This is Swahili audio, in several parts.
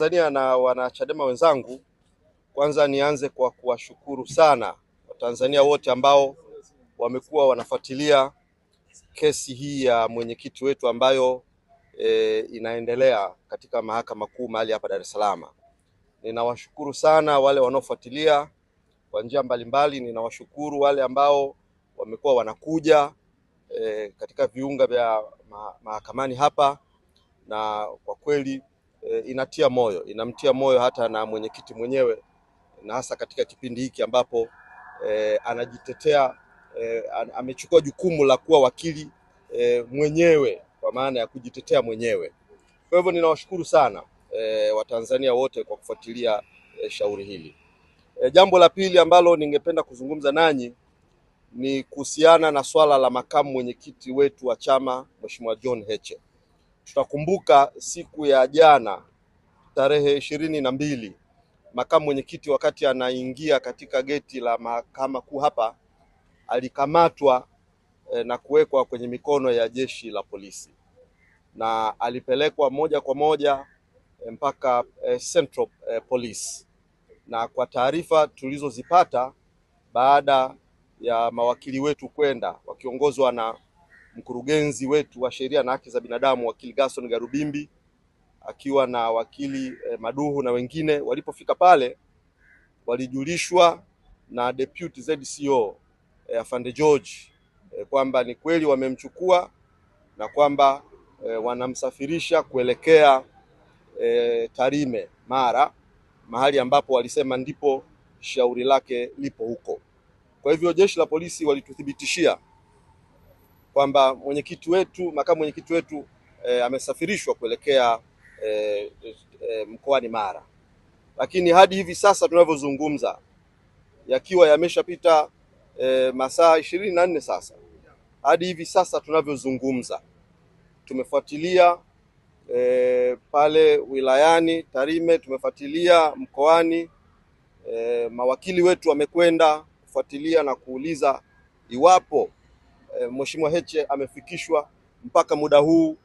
Tanzania na wanachadema wenzangu, kwanza nianze kwa kuwashukuru sana Watanzania wote ambao wamekuwa wanafuatilia kesi hii ya mwenyekiti wetu ambayo inaendelea katika mahakama kuu mahali hapa Dar es Salaam. Ninawashukuru sana wale wanaofuatilia kwa njia mbalimbali. Ninawashukuru wale ambao wamekuwa wanakuja katika viunga vya mahakamani hapa, na kwa kweli inamtia moyo hata na mwenyekiti mwenyewe, na hasa katika kipindi hiki ambapo anajitetea, amechukua jukumu la kuwa wakili mwenyewe, kwa maana ya kujitetea mwenyewe. Kwa hivyo ninawashukuru sana Watanzania wote kwa kufuatilia shauri hili. Jambo la pili ambalo ningependa kuzungumza nanyi ni kuhusiana na swala la makamu mwenyekiti wetu wa chama, Mheshimiwa John Heche. Tutakumbuka siku ya jana tarehe 22, makamu mwenyekiti wakati anaingia katika geti la mahakama kuu hapa alikamatwa na kuwekwa kwenye mikono ya jeshi la polisi, na alipelekwa moja kwa moja mpaka Central Police. Na kwa taarifa tulizozipata baada ya mawakili wetu kwenda wakiongozwa na mkurugenzi wetu wa sheria na haki za binadamu, wakili Gaston Garubimbi, akiwa na wakili Maduhu na wengine, walipofika pale walijulishwa na Deputy ZCO Afande George kwamba ni kweli wamemchukua na kwamba wanamsafirisha kuelekea Tarime Mara, mahali ambapo walisema ndipo shauri lake lipo huko. Kwa hivyo jeshi la polisi walituthibitishia kwamba mwenyekiti wetu, makamu mwenyekiti wetu amesafirishwa kuelekea mkoani Mara. Lakini hadi hivi sasa tunavyozungumza, yakiwa yameshapita masaa 24 sasa, hadi hivi sasa tunavyozungumza, tumefuatilia pale wilayani Tarime, tumefuatilia mkoani, mawakili wetu wamekwenda kufuatilia na kuuliza iwapo Mheshimiwa Heche amefikishwa. Mpaka muda huu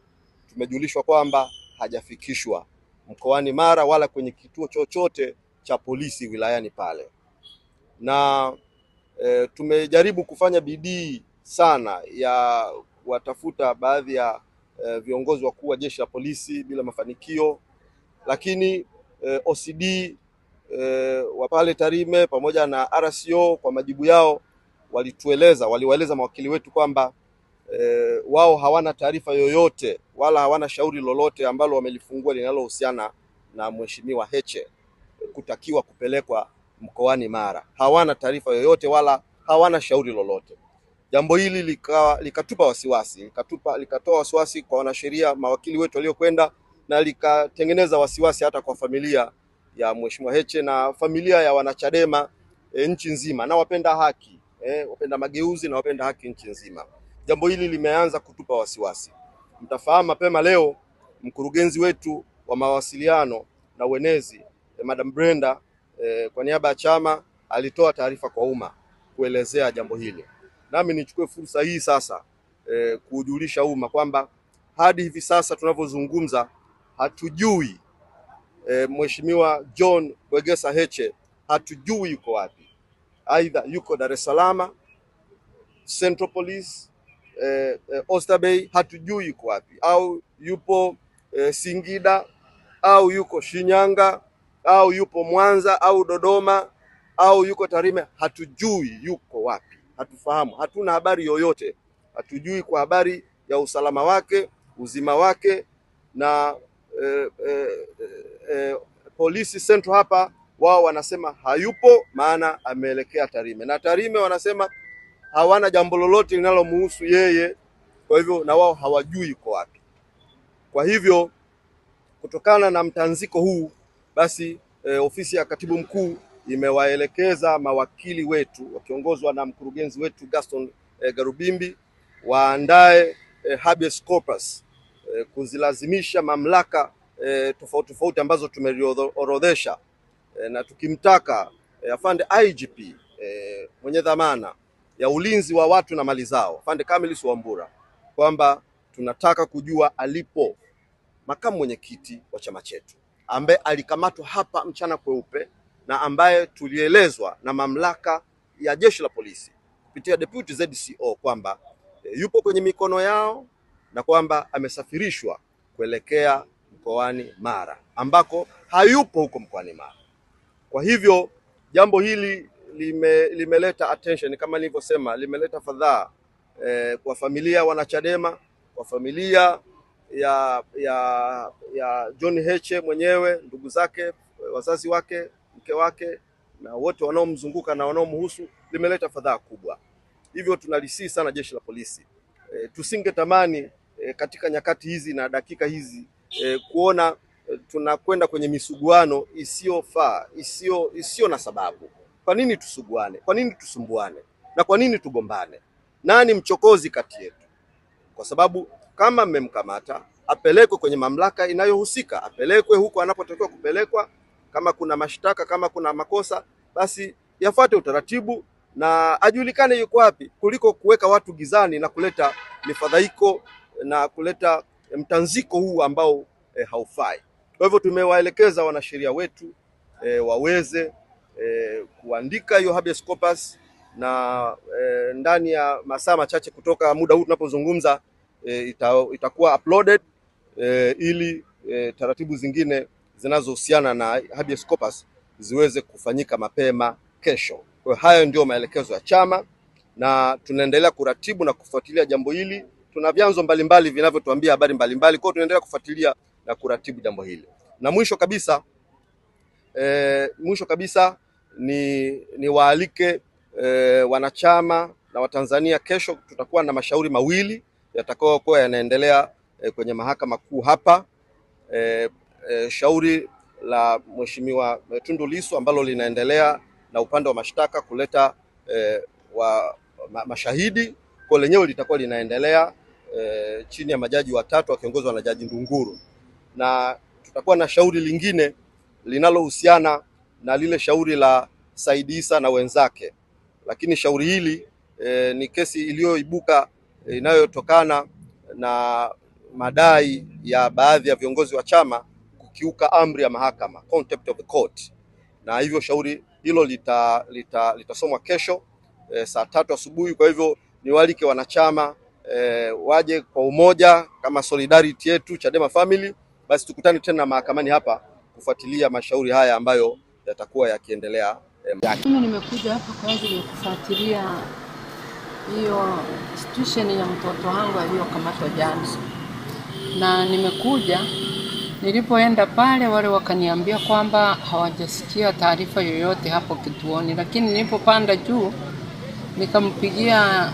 tumejulishwa kwamba hajafikishwa mkoani Mara wala kwenye kituo chochote cha polisi wilayani pale. Na tumejaribu kufanya bidii sana ya watafuta baadhi ya viongozi wakuu wa jeshi la polisi bila mafanikio, lakini OCD wa pale Tarime pamoja na RCO kwa majibu yao waliwaeleza mawakili wetu kwamba wao hawana taarifa yoyote wala hawana shauri lolote ambalo wamelifungua linalohusiana na Mheshimiwa Heche kutakiwa kupelekwa mkoani Mara. Hawana taarifa yoyote wala hawana shauri lolote. Jambo hili likatupa wasiwasi, likatoa wasiwasi kwa wanasheria, mawakili wetu waliokwenda, na likatengeneza wasiwasi hata kwa familia ya Mheshimiwa Heche na familia ya wanachadema nchi nzima, na wapenda haki, wapenda mageuzi na wapenda haki nchi nzima. Jambo hili limeanza kutupa wasiwasi. Mtafahamu mapema leo mkurugenzi wetu wa mawasiliano na uenezi Madam Brenda kwa niaba ya chama alitoa taarifa kwa umma kuelezea jambo hili. Nami nichukue fursa hii sasa kujulisha umma kwamba hadi hivi sasa tunavyozungumza hatujui Mheshimiwa John Wegesa Heche, hatujui yuko wapi. Aidha yuko Dar es Salaam, Central Police, Oyster Bay, hatujui yuko wapi, au yupo Singida, au yuko Shinyanga, au yupo Mwanza au Dodoma, au yuko Tarime. Hatujui yuko wapi, hatufahamu, hatuna habari yoyote, hatujui kwa habari ya usalama wake, uzima wake. Na polisi Central hapa wao wanasema hayupo, maana ameelekea Tarime, na Tarime wanasema hawana jambo lolote linalomhusu yeye, kwa hivyo na wao hawajui yuko wapi. Kwa hivyo kutokana na mtanziko huu basi ofisi ya katibu mkuu imewaelekeza mawakili wetu wakiongozwa na mkurugenzi wetu Gaston Garubimbi waandae habeas corpus kuzilazimisha mamlaka tofauti ambazo tumeliorodhesha, na tukimtaka afande IGP mwenye dhamana ya ulinzi wa watu na mali zao, afande Camillus Wambura, kwamba tunataka kujua alipo makamu mwenyekiti wa chama chetu. ambaye alikamatwa hapa mchana kweupe na ambaye tulielezwa na mamlaka ya jeshi la polisi kupitia Deputy ZCO kwamba yupo kwenye mikono yao na kwamba amesafirishwa kuelekea mkoani Mara ambako hayupo huko mkoani Mara. Kwa hivyo jambo hili limeleta attention, kama nilivyosema, limeleta fadhaa kwa familia wanachadema, kwa familia ya John Heche mwenyewe, ndugu zake, wazazi wake, mke wake na wote wanaomzunguka na wanaomhusu. Limeleta fadhaa kubwa. Hivyo tunalisii sana jeshi la polisi, tusingetamani katika nyakati hizi na dakika hizi kuona tunakwenda kwenye misuguano isiyofaa, isiyo na sababu. Kwa nini tusuguane? Kwa nini tusumbuane? Na kwa nini tugombane? Nani mchokozi kati yetu? Kwa sababu kama mmemkamata, apelekwe kwenye mamlaka inayohusika, apelekwe huko anapotakiwa kupelekwa. Kama kuna mashtaka, kama kuna makosa, basi yafuate utaratibu na ajulikane yuko wapi, kuliko kuweka watu gizani na kuleta mifadhaiko na kuleta mtanziko huu ambao haufai. Kwa hivyo tumewaelekeza wanasheria wetu waweze kuandika hiyo habeas corpus na ndani ya masaa machache kutoka muda huu tunapozungumza itakuwa uploaded ili taratibu zingine zinazohusiana na habeas corpus ziweze kufanyika mapema kesho. Kwa hayo ndio maelekezo ya chama na tunaendelea kuratibu na kufuatilia jambo hili. Tuna vyanzo mbalimbali vinavyotuambia habari mbalimbali, kwa hiyo tunaendelea kufuatilia na kuratibu jambo hili. Na mwisho kabisa ni waalike wanachama na Watanzania. Kesho tutakuwa na mashauri mawili yatakayokuwa yanaendelea kwenye mahakama kuu hapa. Shauri la Mheshimiwa Tundu Lissu ambalo linaendelea na upande wa mashtaka kuleta mashahidi, kwa lenyewe litakuwa linaendelea chini ya majaji watatu wakiongozwa na Jaji Ndunguru, na tutakuwa na shauri lingine linalohusiana na lile shauri la Said Issa na wenzake. Lakini shauri hili ni kesi iliyoibuka inayotokana na madai ya baadhi ya viongozi wa chama kukiuka amri ya mahakama, contempt of the court, na hivyo shauri hilo litasomwa kesho saa 3 asubuhi. Kwa hivyo niwaalike wanachama waje kwa umoja kama solidarity yetu Chadema family, basi tukutane tena mahakamani hapa kufuatilia mashauri haya ambayo yatakuwa yakiendelea. Mimi nimekuja hapa kwa ajili ya kufuatilia hiyo situation ya mtoto wangu aliyokamatwa jana, na nimekuja, nilipoenda pale wale wakaniambia kwamba hawajasikia taarifa yoyote hapo kituoni, lakini nilipopanda juu nikampigia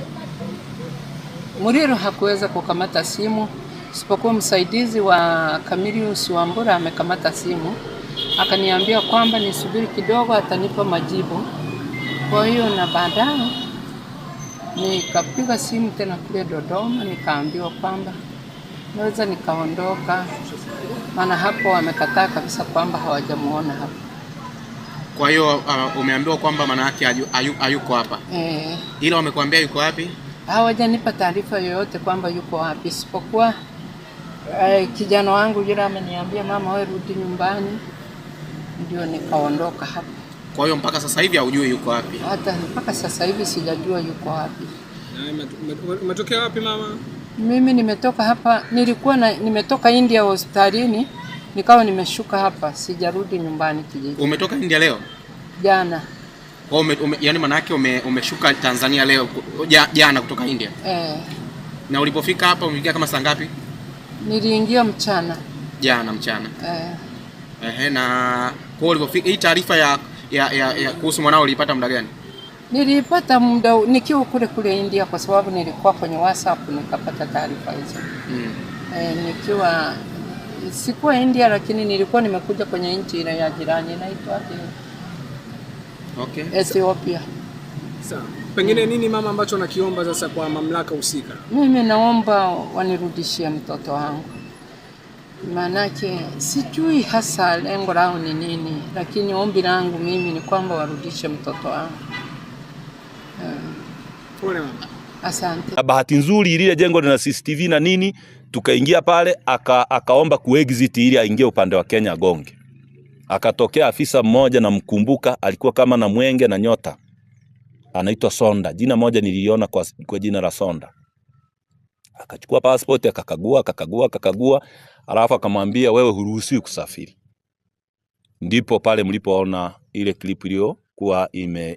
Muriro, hakuweza kukamata simu, isipokuwa msaidizi wa Camillus Wambura amekamata simu, akaniambia kwamba nisubiri kidogo atanipa majibu. Kwa hiyo na baadaye nikapiga simu tena kule Dodoma, nikaambiwa kwamba naweza nikaondoka, maana hapo wamekataa kabisa kwamba hawajamuona hapa. Kwa hiyo umeambiwa kwamba maana yake hayuko hapa? Ila wamekuambia yuko wapi? Hawajanipa taarifa yoyote kwamba yuko wapi, isipokuwa kijana wangu yule ameniambia, mama wewe rudi nyumbani, ndio nikaondoka hapa. Kwa hiyo mpaka sasa hivi hujui yuko wapi? Hata mpaka sasa hivi sijajua yuko wapi. Umetokea wapi mama? Mimi nimetoka hapa, nimetoka India hospitalini, nikawa nimeshuka hapa, sijarudi nyumbani kijiji. Umetoka India leo? Jana. Kwa yani maana yake umeshuka Tanzania leo jana kutoka India? Na ulipofika hapa umeingia kama saa ngapi? Niliingia mchana. Jana mchana. Na kwa ulipofika hii taarifa ya kuhusu mwanao ulipata muda gani? Nilipata muda nikiwa kule India, kwa sababu nilikuwa kwenye WhatsApp nikapata taarifa hizo. Sikuwa India, lakini nilikuwa nimekuja kwenye nchi ile ya jirani inaitwa Ethiopia. Sawa. Pengine nini mama ambacho nakiomba sasa kwa mamlaka husika? Mimi naomba wanirudishie mtoto wangu. Maanake sijui hasa lengo lao ni nini, lakini ombi langu mimi ni kwamba warudishe mtoto wangu. Pole mama. Asante. Bahati nzuri ile jengo lina CCTV na nini, tukaingia pale akaomba kuexit ili aingie upande wa Kenya Gonge. akatokea afisa mmoja namkumbuka, alikuwa kama na mwenge na nyota, anaitwa Sonda. Jina moja niliona kwa jina la Sonda. Akachukua passport, akakagua, alafu akamwambia, wewe huruhusiwi kusafiri. Ndipo pale mlipoona ile clip iliyokuwa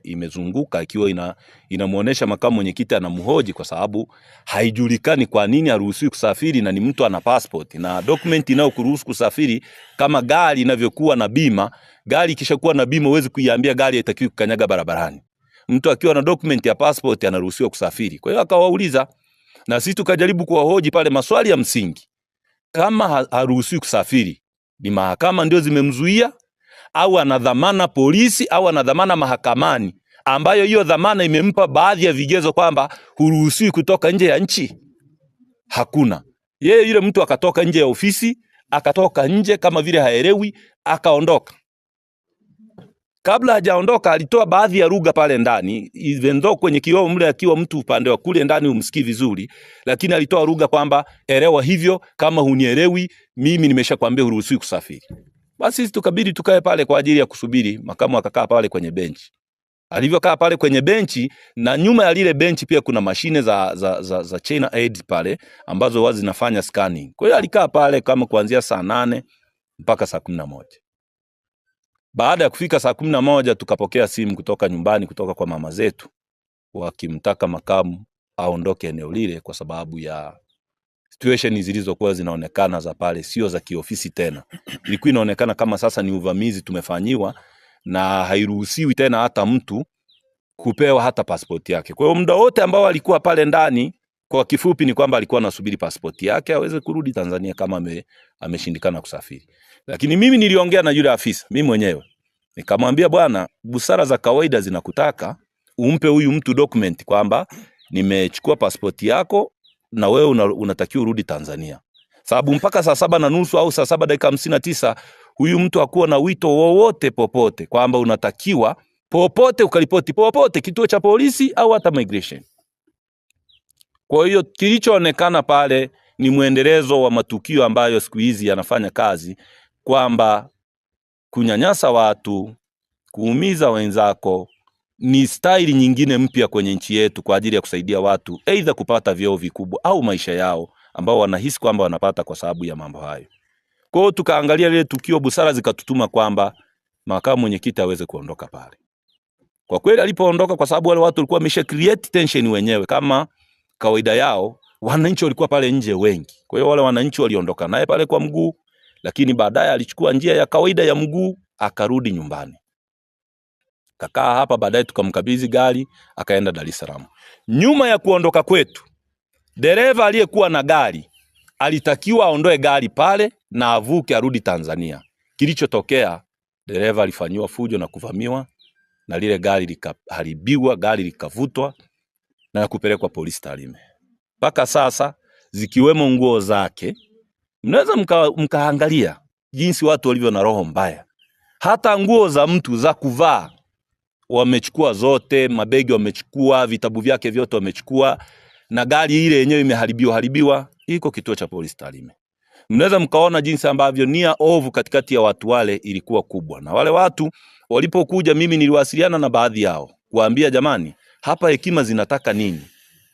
imezunguka ikiwa inamuonesha makamu mwenyekiti anamhoji, kwa sababu haijulikani kwa nini haruhusiwi kusafiri na ni mtu ana passport na document inayokuruhusu kusafiri. Kama gari inavyokuwa na bima, gari ikishakuwa na bima huwezi kuiambia gari haitakiwi kukanyaga barabarani. Mtu akiwa na document ya passport anaruhusiwa kusafiri. Kwa hiyo akawauliza, na sisi tukajaribu kuwahoji pale maswali ya msingi. Kama haruhusiwi kusafiri, ni mahakama ndio zimemzuia au ana dhamana polisi au ana dhamana mahakamani, ambayo hiyo dhamana imempa baadhi ya vigezo kwamba huruhusiwi kutoka nje ya nchi? Hakuna. Yeye yule mtu akatoka nje ya ofisi, akatoka nje kama vile haelewi, akaondoka. Kabla hajaondoka alitoa baadhi ya lugha pale ndani, even though kwenye kioo mle akiwa mtu upande wa kule ndani umsikii vizuri, lakini alitoa lugha kwamba elewa hivyo, kama hunielewi mimi nimeshakwambia huruhusiwi kusafiri. Basi sisi tukabidi tukae pale kwa ajili ya kusubiri. Makamu akakaa pale kwenye benchi. Alivyokaa pale kwenye benchi, na nyuma ya lile benchi pia kuna mashine za China Aid pale ambazo wazi zinafanya scanning. Kwa hiyo alikaa pale kama kuanzia saa 8 mpaka saa 11. Baada ya kufika saa 11 tukapokea simu kutoka nyumbani, kutoka kwa mama zetu, wakimtaka makamu aondoke eneo lile kwa sababu ya situation zilizokuwa zinaonekana za pale sio za kiofisi tena. Ilikuwa inaonekana kama sasa ni uvamizi tumefanyiwa, na hairuhusiwi tena hata mtu kupewa hata pasipoti yake. Kwa hiyo muda wote ambao alikuwa pale ndani, kwa kifupi ni kwamba alikuwa anasubiri pasipoti yake aweze kurudi Tanzania kama ameshindikana kusafiri. Lakini mimi niliongea na yule afisa mimi mwenyewe. Nikamwambia, bwana, busara za kawaida zinakutaka umpe huyu mtu document kwamba nimechukua pasipoti yako na wewe unatakiwa urudi Tanzania. Sababu mpaka saa 7:30 au saa 7:59 huyu mtu hakuwa na wito wowote popote kwamba unatakiwa popote ukaripoti popote kituo cha polisi au hata migration. Kwa hiyo kilichoonekana pale ni muendelezo wa matukio ambayo siku hizi yanafanya kazi, kwamba kunyanyasa watu, kuumiza wenzako ni staili nyingine mpya kwenye nchi yetu kwa ajili ya kusaidia watu aidha kupata vyeo vikubwa au maisha yao ambao wanahisi kwamba wanapata kwa sababu ya mambo hayo. Kwa hiyo tukaangalia lile tukio, busara zikatutuma kwamba makamu mwenyekiti aweze kuondoka pale. Kwa kweli alipoondoka, kwa sababu wale watu walikuwa wamesha create tension wenyewe kama kawaida yao, wananchi walikuwa pale nje wengi. Kwa hiyo wale wananchi waliondoka naye pale kwa mguu, lakini baadaye alichukua njia ya kawaida ya mguu akarudi nyumbani. Kakaa hapa, baadaye tukamkabidhi gari akaenda Dar es Salaam. Nyuma ya kuondoka kwetu, dereva aliyekuwa na gari alitakiwa aondoe gari pale na avuke arudi Tanzania. Kilichotokea, dereva alifanywa fujo na kuvamiwa na lile gari likaharibiwa, gari likavutwa na kupelekwa polisi Tarime. Mpaka sasa zikiwemo nguo zake, mnaweza mkaangalia jinsi watu walivyo na roho mbaya. Hata nguo za mtu za kuvaa wamechukua zote, mabegi wamechukua, vitabu vyake vyote wamechukua, na gari ile yenyewe imeharibiwa, iko kituo cha polisi Tarime. Mnaweza mkaona jinsi ambavyo nia ovu katikati ya watu wale ilikuwa kubwa. Na wale watu walipokuja, mimi niliwasiliana na baadhi yao kuambia, jamani, hapa hekima zinataka nini?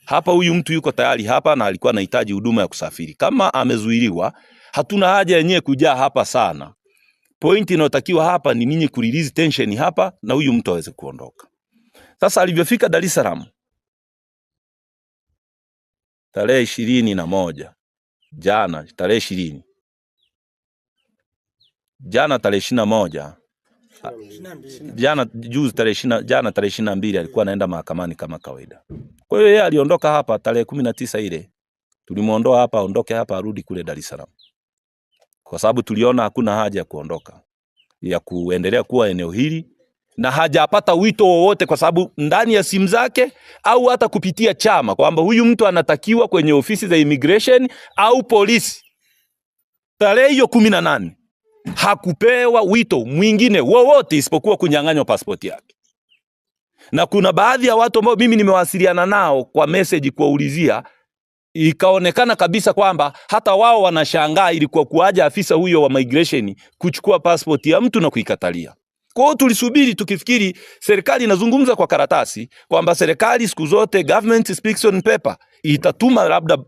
Hapa huyu mtu yuko tayari hapa na alikuwa anahitaji huduma ya kusafiri. Kama amezuiliwa, hatuna haja yenyewe kujaa hapa sana. Pointi inayotakiwa hapa ni ninyi kurelease tension hapa na huyu mtu aweze kuondoka. Sasa alivyofika Dar es Salaam tarehe 21, jana tarehe 20, jana tarehe 21, jana juzi tarehe 20, jana tarehe 22 alikuwa anaenda mahakamani kama kawaida. Kwa hiyo yeye aliondoka hapa tarehe 19 ile. Tulimuondoa hapa, aondoke hapa arudi kule Dar es Salaam. Kwa sababu tuliona hakuna haja ya kuondoka, ya kuendelea kuwa eneo hili, na hajapata wito wowote kwa sababu ndani ya simu zake au hata kupitia chama kwamba huyu mtu anatakiwa kwenye ofisi za immigration au polisi. Tarehe hiyo 18 hakupewa wito mwingine wowote isipokuwa kunyang'anywa pasipoti yake. Na kuna baadhi ya watu ambao mimi nimewasiliana nao kwa message kuwaulizia, ikaonekana kabisa kwamba hata wao wanashangaa ilikuwa kuaja afisa huyo wa migration kuchukua passport ya mtu na kuikatalia. Kwa hiyo tulisubiri tukifikiri serikali inazungumza kwa karatasi, kwamba serikali siku zote government speaks on paper, itatuma labda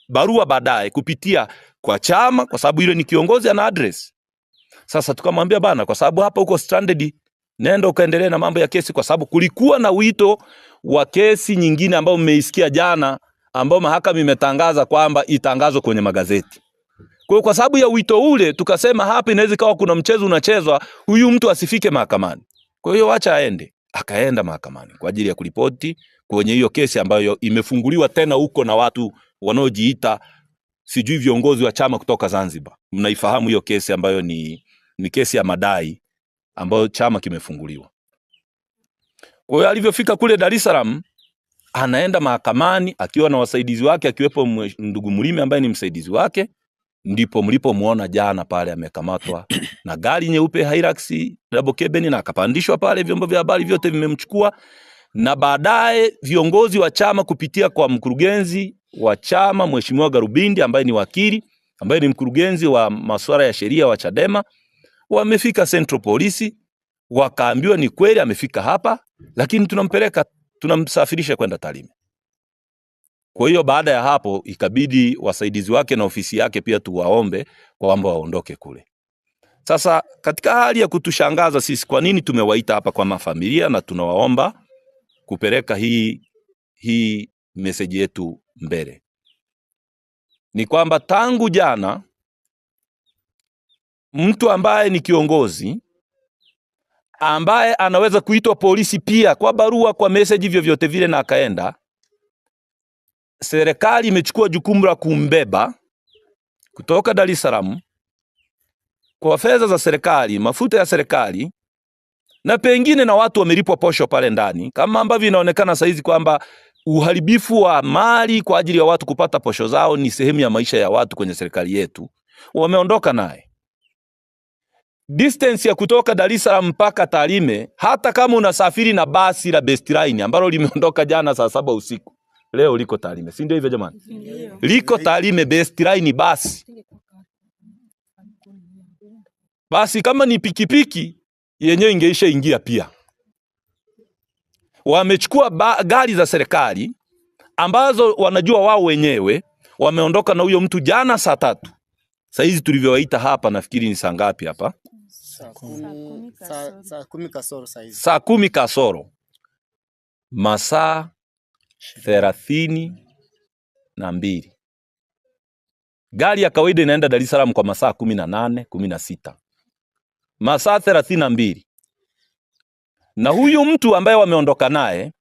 barua baadaye kupitia kwa chama, kwa sababu ile ni kiongozi ana address. Sasa tukamwambia bana, kwa sababu hapa uko stranded, nenda ukaendelee na mambo ya kesi, kwa sababu kulikuwa na wito wa kesi nyingine ambao mmeisikia jana, ambao mahakama imetangaza kwamba itangazwe kwenye magazeti. Kwa sababu ya wito ule tukasema hapa inaweza kawa kuna mchezo unachezwa, huyu mtu asifike mahakamani. Kwa hiyo acha aende. Akaenda mahakamani kwa ajili ya kuripoti kwenye hiyo kesi ambayo imefunguliwa tena huko na watu wanaojiita sijui viongozi wa chama kutoka Zanzibar. Mnaifahamu hiyo kesi ambayo ni kesi ya madai ambayo chama kimefunguliwa. Kwa hiyo alivyofika kule Dar es Salaam, anaenda mahakamani akiwa na wasaidizi wake, akiwepo ndugu Mlime ambaye ni msaidizi wake. Ndipo mlipomuona jana pale amekamatwa na gari nyeupe Hilux double cabin, na akapandishwa pale, vyombo vya habari vyote vimemchukua, na baadaye viongozi wa chama kupitia kwa mkurugenzi wa chama Mheshimiwa Garubindi ambaye ni wakili, ambaye ni mkurugenzi wa masuala ya sheria wa Chadema, wamefika Central Police, wakaambiwa ni kweli amefika hapa, lakini tunamsafirisha kwenda Tarime. Kwa hiyo baada ya hapo ikabidi wasaidizi wake na ofisi yake pia tuwaombe kwamba waondoke kule. Sasa katika hali ya kutushangaza sisi, kwa nini tumewaita hapa kwa mafamilia na tunawaomba kupeleka hii message yetu mbele, ni kwamba tangu jana mtu ambaye ni kiongozi ambaye anaweza kuitwa polisi pia kwa barua, kwa message, vyovyote vile na akaenda, serikali imechukua jukumu la kumbeba kutoka Dar es Salaam kwa fedha za serikali, mafuta ya serikali, na pengine na watu wamelipwa posho pale ndani, kama ambavyo inaonekana saizi kwamba uharibifu wa mali kwa ajili ya watu kupata posho zao ni sehemu ya maisha ya watu kwenye serikali yetu. Wameondoka naye. Distance ya kutoka Dar es Salaam mpaka Tarime, hata kama unasafiri na basi la Best Line ambalo limeondoka jana saa 7 usiku, leo liko Tarime. Si ndio hivyo jamani? Liko Tarime Best Line basi. Basi kama ni pikipiki yenyewe ingeisha ingia pia. Wamechukua gari za serikali ambazo wanajua wao wenyewe, wameondoka na huyo mtu jana saa 3. Sasa hizi tulivyowaita hapa nafikiri ni saa ngapi hapa? Saa 10 kasoro sasa hivi. Saa 10 kasoro. Masaa 32. Gari ya kawaida inaenda Dar es Salaam kwa masaa 18, 16. Masaa 32. Na huyu mtu ambaye wameondoka naye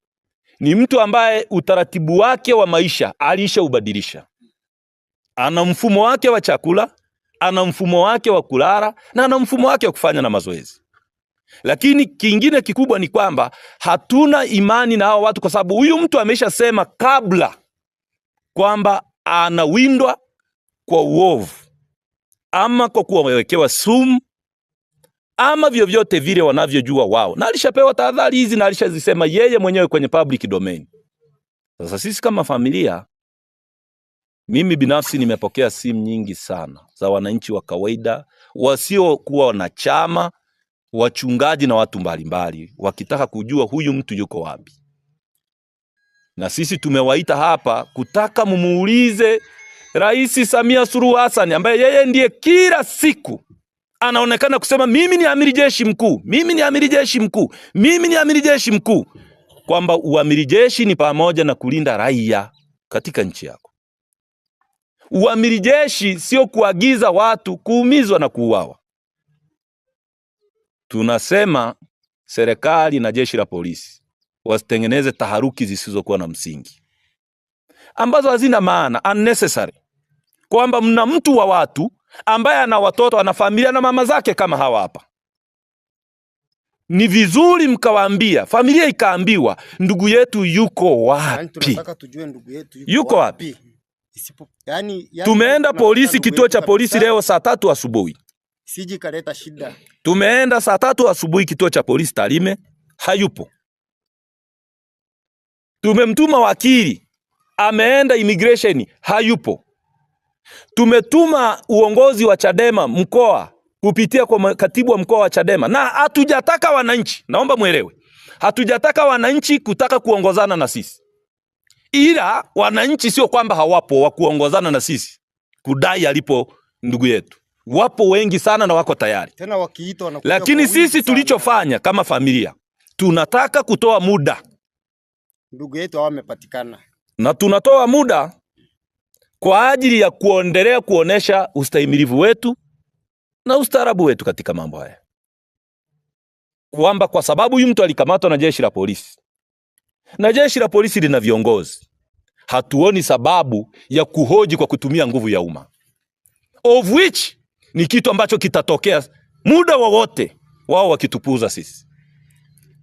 ni mtu ambaye utaratibu wake wa maisha alishaubadilisha. Ana mfumo wake wa chakula, ana mfumo wake wa kulala, na ana mfumo wake wa kufanya na mazoezi. Lakini kingine kikubwa ni kwamba hatuna imani na hao watu, kwa sababu huyu mtu ameshasema kabla kwamba anawindwa kwa uovu, ama kwa kuwekewa sumu, ama vyovyote vile wanavyojua wao. Na alishapewa tahadhari hizi na alishazisema yeye mwenyewe kwenye public domain. Sasa sisi kama familia, mimi binafsi nimepokea simu nyingi sana za wananchi wa kawaida wasiokuwa na chama, wachungaji na watu mbalimbali wakitaka kujua huyu mtu yuko wapi. Na sisi tumewaita hapa kutaka mumuulize Rais Samia Suluhu Hassan, ambaye yeye ndiye kila siku anaonekana kusema mimi ni amiri jeshi mkuu, mimi ni amiri jeshi mkuu, mimi ni amiri jeshi mkuu, kwamba uamiri jeshi ni pamoja na kulinda raia katika nchi yako. Uamiri jeshi sio kuagiza watu kuumizwa na kuuawa. Tunasema serikali na jeshi la polisi wasitengeneze taharuki zisizokuwa na msingi, ambazo hazina maana, unnecessary, kwamba mna mtu wa watu ambaye ana watoto, ana familia na mama zake kama hawa hapa. Ni vizuri mkawaambia, familia ikaambiwa ndugu yetu yuko wapi? Tunataka tujue ndugu yetu yuko wapi? Tumeenda polisi, kituo cha polisi leo saa 3 asubuhi. Siji kaleta shida. Tumeenda saa 3 asubuhi kituo cha polisi Tarime, hayupo. Tumemtuma wakili ameenda immigration, hayupo. Tumetuma uongozi wa Chadema mkoa kupitia kwa katibu wa mkoa wa Chadema, na hatujataka wananchi, naomba muelewe, hatujataka wananchi kutaka kuongozana na sisi, ila wananchi sio kwamba hawapo wa kuongozana na sisi kudai alipo ndugu yetu. Wapo wengi sana na wako tayari tena wakiitwa wanakuja. Lakini sisi tulichofanya kama familia, tunataka kutoa muda ndugu yetu hao wamepatikana, na tunatoa muda kwa ajili ya kuendelea kuonesha ustahimilivu wetu na ustaarabu wetu katika mambo haya, kwamba kwa sababu huyu mtu alikamatwa na jeshi la polisi, na jeshi la polisi lina viongozi, hatuoni sababu ya kuhoji kwa kutumia nguvu ya umma, of which ni kitu ambacho kitatokea muda wowote wao wakitupuza sisi.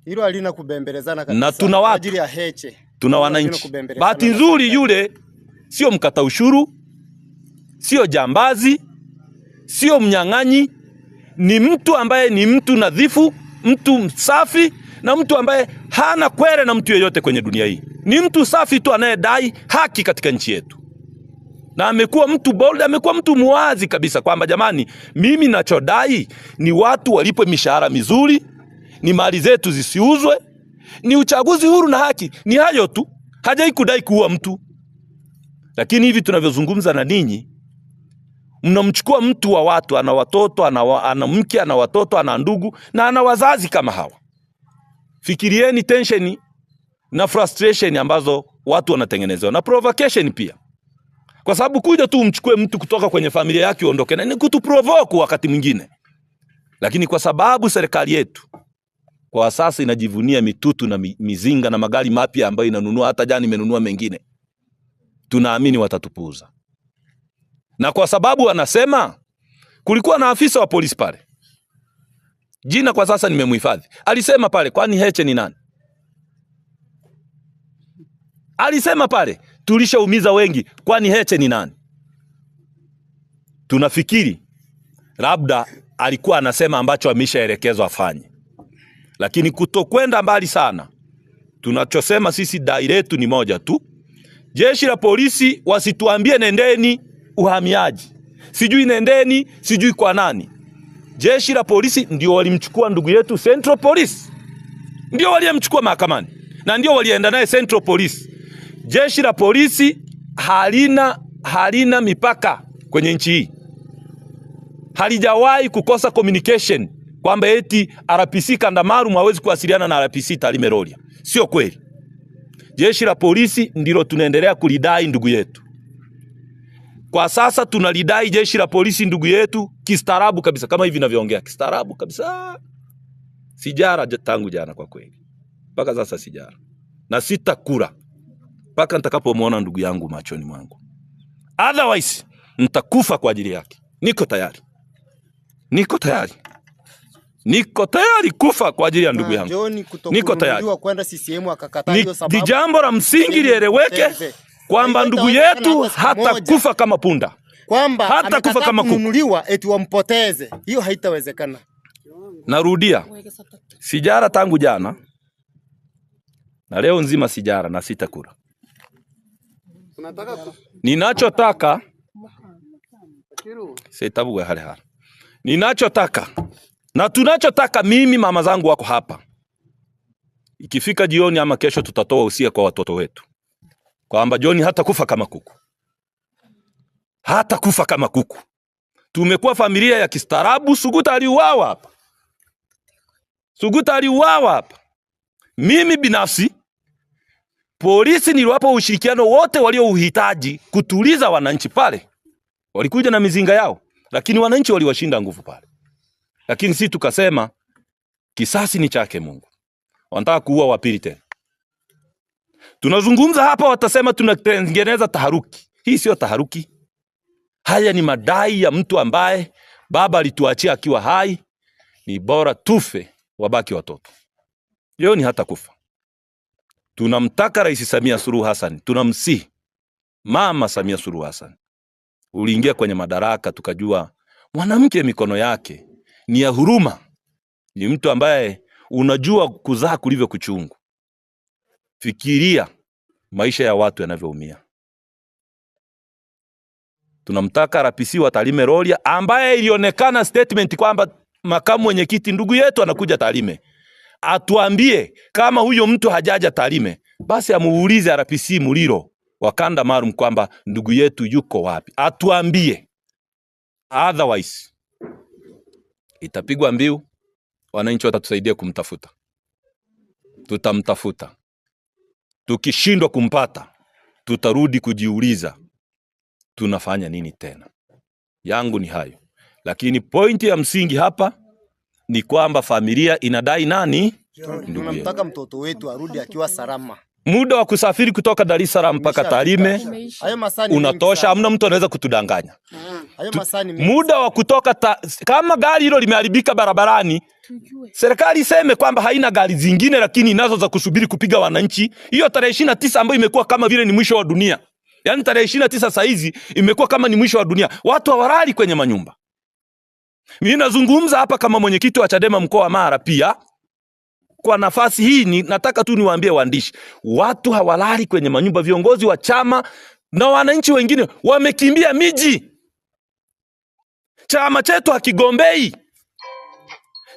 Hilo halina kubembelezana kabisa. Na tuna watu, ajili ya Heche, tuna wananchi. Bahati nzuri yule sio mkata ushuru, sio jambazi, sio mnyang'anyi, ni mtu ambaye ni mtu nadhifu, mtu msafi, na mtu ambaye hana kwere na mtu yeyote kwenye dunia hii. Ni mtu safi tu anayedai haki katika nchi yetu. Na amekuwa mtu bold, amekuwa mtu muwazi kabisa kwamba jamani, mimi nachodai ni watu walipwe mishahara mizuri, ni mali zetu zisiuzwe, ni uchaguzi huru na haki. Ni hayo tu. Hajai kudai kuua mtu. Lakini hivi tunavyozungumza na ninyi, mnamchukua mtu wa watu, ana watoto, ana mke, ana watoto, ana ndugu na ana wazazi kama hawa. Fikirieni tension na frustration ambazo watu wanatengenezewa, na provocation pia. Kwa sababu kuja tu umchukue mtu kutoka kwenye familia yake uondoke, na ni kutuprovoke wakati mwingine. Lakini kwa sababu serikali yetu kwa sasa inajivunia mitutu na mizinga na magari mapya ambayo inanunua, hata jana imenunua mengine, tunaamini watatupuuza. Na kwa sababu wanasema kulikuwa na afisa wa polisi pale, jina kwa sasa nimemhifadhi, alisema pale, kwani Heche ni nani? Alisema pale, tulishaumiza wengi, kwani Heche ni nani? Tunafikiri labda alikuwa anasema ambacho ameshaelekezwa afanye. Lakini kutokwenda mbali sana, tunachosema sisi dai letu ni moja tu. Jeshi la polisi wasituambie nendeni uhamiaji, sijui nendeni, sijui kwa nani. Jeshi la polisi ndio walimchukua ndugu yetu Central Police, ndio walimchukua mahakamani, na ndio walienda naye Central Police. Jeshi la polisi halina mipaka kwenye nchi hii. Halijawahi kukosa communication kwamba eti RPC Kandamaru hawezi kuwasiliana na RPC Tarime Rorya. Sio kweli. Jeshi la polisi ndilo tunaendelea kulidai ndugu yetu. Kwa sasa tunalidai jeshi la polisi ndugu yetu kistaarabu kabisa, kama hivi ninavyoongea, kistaarabu kabisa. Sijara tangu jana kwa kweli. Mpaka sasa sijara. Na sitakula mpaka nitakapomuona ndugu yangu machoni mwangu. Otherwise nitakufa kwa ajili yake. Niko tayari. Niko tayari kufa kwa ajili ya ndugu yangu. Niko tayari. Ni jambo la msingi lieleweke kwamba ndugu yetu hata kufa kama punda, kwamba hata kufa kama kuku, eti wampoteze. Hiyo haitawezekana. Narudia, sijara tangu jana na leo nzima sijara na sitakula. Ninachotaka sitabuwe hale. Ninachotaka na tunachotaka, mimi mama zangu wako hapa. Ikifika jioni ama kesho tutatoa usia kwa watoto wetu kwamba John hata kufa kama kuku. Hata kufa kama kuku. Tumekuwa familia ya kistaarabu. Suguta aliuawa hapa. Mimi binafsi, polisi niliwapa ushirikiano wote waliouhitaji kutuliza wananchi pale. Walikuja na mizinga yao, lakini wananchi waliwashinda nguvu pale. Lakini sisi tukasema kisasi ni chake Mungu. Wanataka kuua wa pili tena. Tunazungumza hapa, watasema tunatengeneza taharuki. Hii sio taharuki. Haya ni madai ya mtu ambaye baba alituachia akiwa hai. Ni bora tufe, wabaki watoto. Leo ni hata kufa. Tunamtaka Rais Samia Suluhu Hassan, tunamsihi Mama Samia Suluhu Hassan. Uliingia kwenye madaraka tukajua mwanamke mikono yake ni ya huruma. Ni mtu ambaye unajua kuzaa kulivyo kuchungu. Fikiria maisha ya watu yanavyoumia. Tunamtaka RPC wa Tarime Rorya, ambaye ilionekana statement kwamba makamu mwenyekiti ndugu yetu anakuja Tarime, atuambie kama huyo mtu hajaja Tarime, basi amuulize RPC Muliro wa kanda maalum kwamba ndugu yetu yuko wapi, atuambie. Otherwise itapigwa mbiu, wananchi watatusaidia kumtafuta, tutamtafuta. Tukishindwa kumpata, tutarudi kujiuliza tunafanya nini tena. Yangu ni hayo, lakini pointi ya msingi hapa ni kwamba familia inadai nani? Tunamtaka mtoto wetu arudi akiwa salama. Muda wa kusafiri kutoka Dar es Salaam mpaka Tarime unatosha, hamna mtu anaweza kutudanganya. Muda wa kutoka kama gari hilo limeharibika barabarani, serikali iseme kwamba haina gari zingine lakini inazo za kusubiri kupiga wananchi. Hiyo tarehe 29 ambayo imekuwa kama vile ni mwisho wa dunia. Yaani tarehe 29 sasa hizi imekuwa kama ni mwisho wa dunia. Watu hawalali kwenye manyumba. Mimi nazungumza hapa kama mwenyekiti wa Chadema mkoa wa Mara pia. Kwa nafasi hii nataka tu niwaambie waandishi, watu hawalali kwenye manyumba, viongozi wa chama na wananchi wengine wamekimbia miji. Chama chetu hakigombei.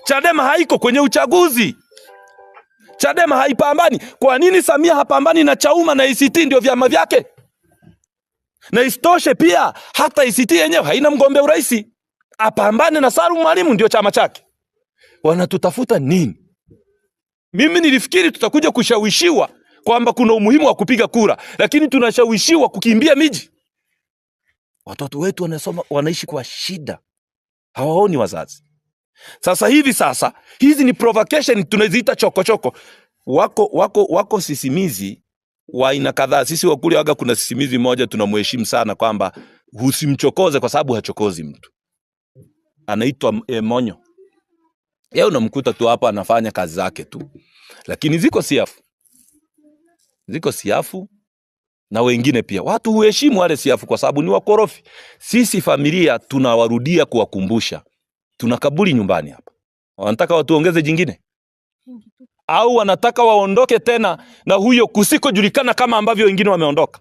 Chadema haiko kwenye uchaguzi. Chadema haipambani. Kwa nini Samia hapambani na Chauma na ACT ndio vyama vyake? Na isitoshe pia hata ACT yenyewe haina mgombea urais. Apambane na Salum Mwalimu ndio chama chake. Wanatutafuta nini? Mimi nilifikiri tutakuja kushawishiwa kwamba kuna umuhimu wa kupiga kura, lakini tunashawishiwa kukimbia miji. Watoto wetu wanaishi kwa shida. Hawaoni wazazi. Sasa hizi ni provocation, tunaziita chokochoko. Wako sisimizi wa aina kadhaa. Sisi wakuli waga kuna sisimizi moja tunamheshimu sana kwamba usimchokoze kwa sababu hachokozi mtu. Anaitwa Monyo. Yeye unamkuta tu hapa anafanya kazi zake tu. Lakini ziko siafu na wengine pia. Watu huheshimu wale siafu kwa sababu ni wakorofi. Sisi familia tunawarudia kuwakumbusha. Tuna kaburi nyumbani hapa. Wanataka watuongeze jingine? Au wanataka waondoke tena na huyo kusikojulikana kama ambavyo wengine wameondoka?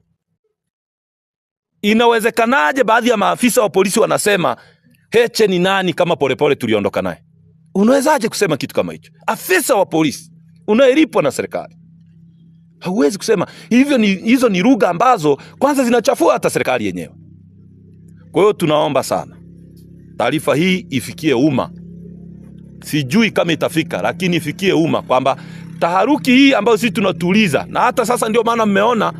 Inawezekanaje baadhi ya maafisa wa polisi wanasema Heche ni nani kama Polepole tuliondoka naye? Unawezaje kusema kitu kama hicho? Afisa wa polisi unayelipwa na serikali. Hauwezi kusema hivyo. Hizo ni lugha ambazo kwanza zinachafua hata serikali yenyewe. Kwa hiyo tunaomba sana taarifa hii ifikie umma. Sijui kama itafika, lakini ifikie umma kwamba taharuki hii ambayo sisi tunatuliza, na hata sasa ndio maana mmeona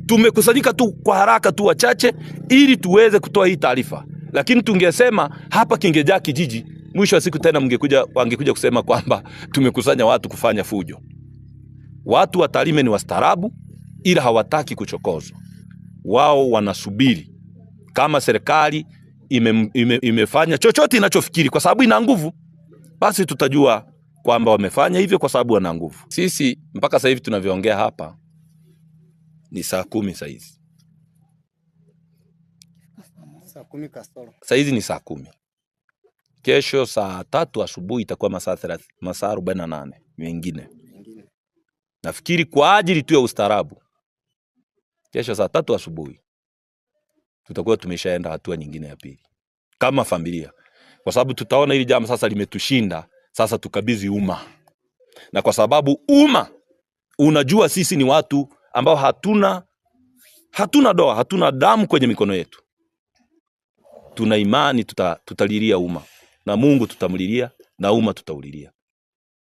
tumekusanyika tu kwa haraka tu wachache ili tuweze kutoa hii taarifa. Lakini tungesema hapa kingejaa kijiji, mwisho wa siku tena wangekuja kusema kwamba tumekusanya watu kufanya fujo. Watu wa Tarime ni wastaarabu, ila hawataki kuchokozwa. Wao wanasubiri kama serikali imefanya chochote inachofikiri kwa sababu ina nguvu, basi tutajua kwamba wamefanya hivyo kwa sababu wana nguvu. Sisi mpaka sasa hivi tunavyoongea hapa ni saa 10 sasa hizi. Sasa hizi ni saa 10. Kesho saa 3 asubuhi itakuwa masaa 48 mengine. Nafikiri kwa ajili tu ya ustaarabu, kesho saa 3 asubuhi tutakuwa tumeshaenda hatua nyingine ya pili kama familia, kwa sababu tutaona hili jambo sasa limetushinda. Sasa tukabidhi umma, na kwa sababu umma unajua sisi ni watu ambao hatuna doa, hatuna damu kwenye mikono yetu. Tuna imani tutalilia umma, na Mungu tutamlilia, na umma tutaulilia.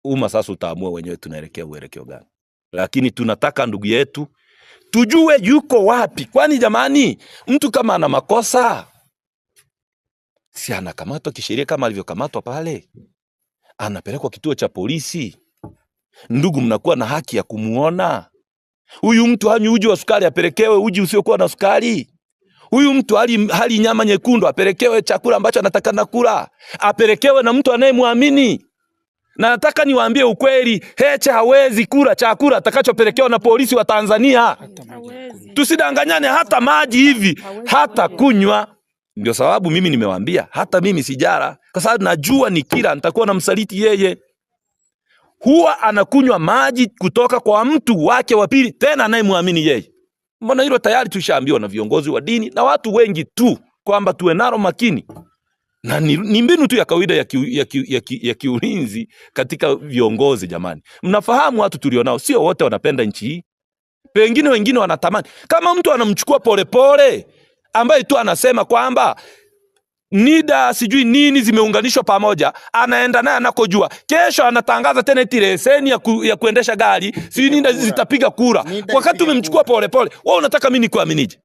Umma sasa utaamua wenyewe tunaelekea uelekeo gani, lakini tunataka ndugu yetu tujue yuko wapi. Kwani jamani, mtu kama ana makosa si anakamatwa kisheria kama alivyokamatwa pale, anapelekwa kituo cha polisi. Ndugu, mnakuwa na haki ya kumuona. Huyu mtu hanywi uji wa sukari, apelekewe uji usiokuwa na sukari. Huyu mtu hali nyama nyekundu, apelekewe chakula ambacho anataka kula. Apelekewe na mtu anayemwamini. Na nataka niwaambie ukweli, Heche hawezi kula chakula atakachopelekewa na polisi wa Tanzania. Tusidanganyane, hata maji hivi hata kunywa. Ndio sababu mimi nimewaambia hata mimi sijara, kwa sababu najua nikila nitakuwa namsaliti yeye. Huwa anakunywa maji kutoka kwa mtu wake wa pili, tena anayemwamini yeye. Mbona hilo tayari tushaambiwa na viongozi wa dini na watu wengi tu kwamba tuwe nalo makini. Na ni mbinu tu ya kawaida ya kiulinzi katika viongozi jamani. Mnafahamu watu tulionao sio wote wanapenda nchi hii. Pengine wengine wanatamani. Kama mtu anamchukua Polepole ambaye tu anasema kwamba NIDA sijui nini zimeunganishwa pamoja, anaenda naye anakojua. Kesho anatangaza tena eti leseni ya kuendesha gari, sijui nini zitapiga kura. Wakati umemchukua Polepole, wewe unataka mimi nikuaminije?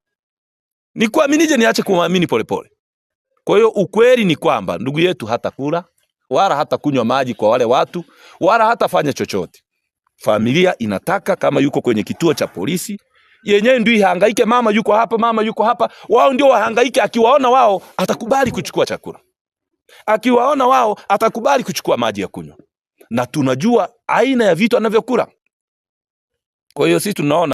Nikuaminije niache kumwamini Polepole? Kwa hiyo ukweli ni kwamba ndugu yetu hatakula, wala hata kunywa maji kwa wale watu, wala hatafanya chochote. Familia inataka kama yuko kwenye kituo cha polisi, yenyewe ndio ihangaike, mama yuko hapa, mama yuko hapa, wao ndio wahangaike. Akiwaona wao atakubali kuchukua chakula, akiwaona wao atakubali kuchukua maji ya kunywa, na tunajua aina ya vitu anavyokula. Kwa hiyo sisi tunaona